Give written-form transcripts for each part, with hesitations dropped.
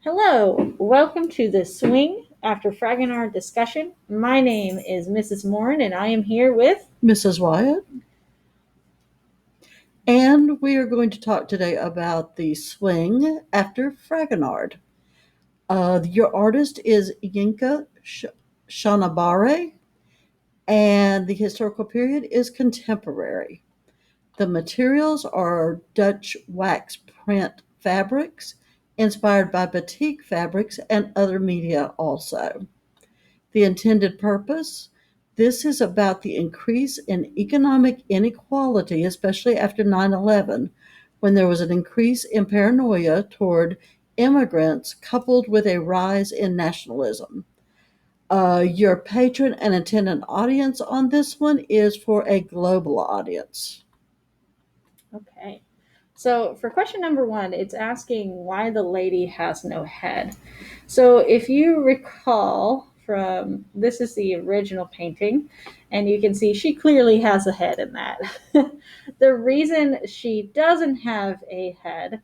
Hello, welcome to the Swing After Fragonard discussion. My name is Mrs. Morin, and I am here with Mrs. Wyatt. And we are going to talk today about the swing after Fragonard. Your artist is Yinka Shanabare, and the historical period is contemporary. The materials are Dutch wax print fabrics, inspired by batik fabrics and other media also. The intended purpose: this is about the increase in economic inequality, especially after 9/11, when there was an increase in paranoia toward immigrants coupled with a rise in nationalism. Your patron and intended audience on this one is for a global audience. Okay. So for question number one, it's asking why the lady has no head. So if you recall from this is the original painting, and you can see she clearly has a head in that. The reason she doesn't have a head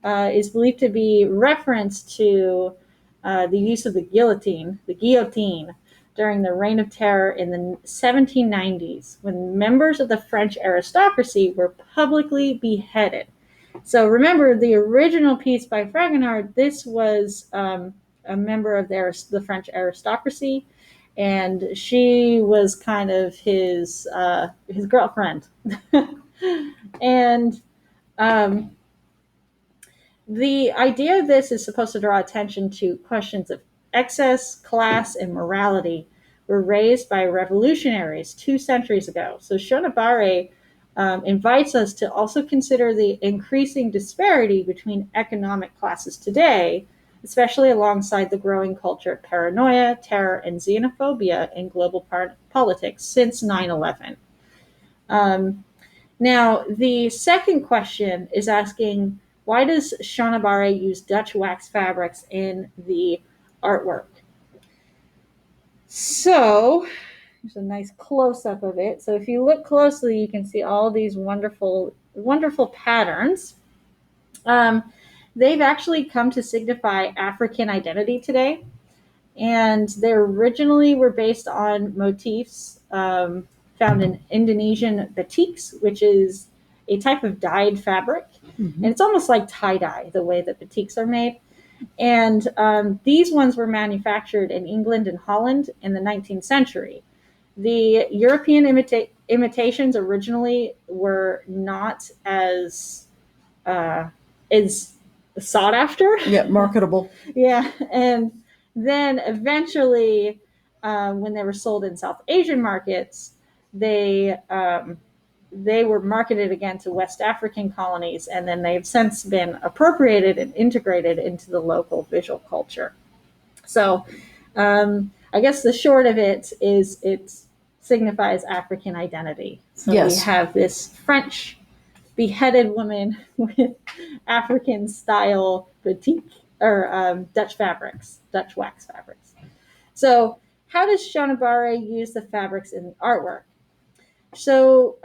is believed to be reference to the use of the guillotine during the Reign of Terror in the 1790s, when members of the French aristocracy were publicly beheaded. So remember, the original piece by Fragonard, this was a member of the French aristocracy, and she was kind of his girlfriend. And um, the idea of this is supposed to draw attention to questions of excess, class, and morality were raised by revolutionaries 2 centuries ago. So Shonabare invites us to also consider the increasing disparity between economic classes today, especially alongside the growing culture of paranoia, terror, and xenophobia in global politics since 9/11. Um, Now, the second question is asking, why does Shonabare use Dutch wax fabrics in the artwork? So, there's a nice close up of it. So, if you look closely, you can see all these wonderful, wonderful patterns. Um, they've actually come to signify African identity today, and they originally were based on motifs found in Indonesian batiks, which is a type of dyed fabric. And it's almost like tie dye, the way that batiks are made. And these ones were manufactured in England and Holland in the 19th century. The European imitations originally were not uh, as sought after. Yeah, marketable. Yeah, and then eventually, when they were sold in South Asian markets, they they were marketed again to West African colonies, and then they've since been appropriated and integrated into the local visual culture. So, I guess the short of it is it signifies African identity. So we have this French beheaded woman with African style batik or Dutch fabrics, Dutch wax fabrics. So, how does Shonabare use the fabrics in the artwork? So,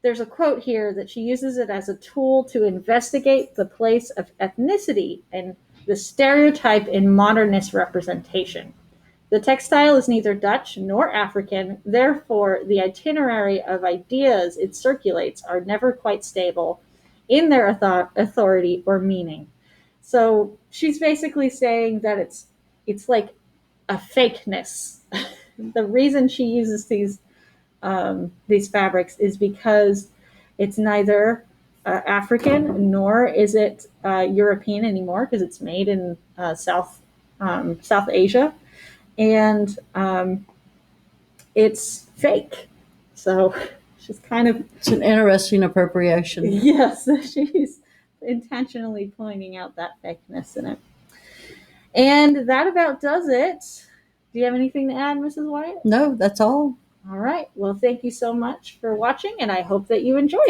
there's a quote here that she uses it as a tool to investigate the place of ethnicity and the stereotype in modernist representation. The textile is neither Dutch nor African, therefore, the itinerary of ideas it circulates are never quite stable in their authority or meaning. So she's basically saying that it's like a fakeness. The reason she uses these fabrics is because it's neither African nor is it European anymore, because it's made in South Asia, and it's fake. So she's kind of It's an interesting appropriation. yes, she's intentionally pointing out that fakeness in it. And that about does it. Do you have anything to add, Mrs. Wyatt? No, that's all. All right. Well, thank you so much for watching, and I hope that you enjoyed.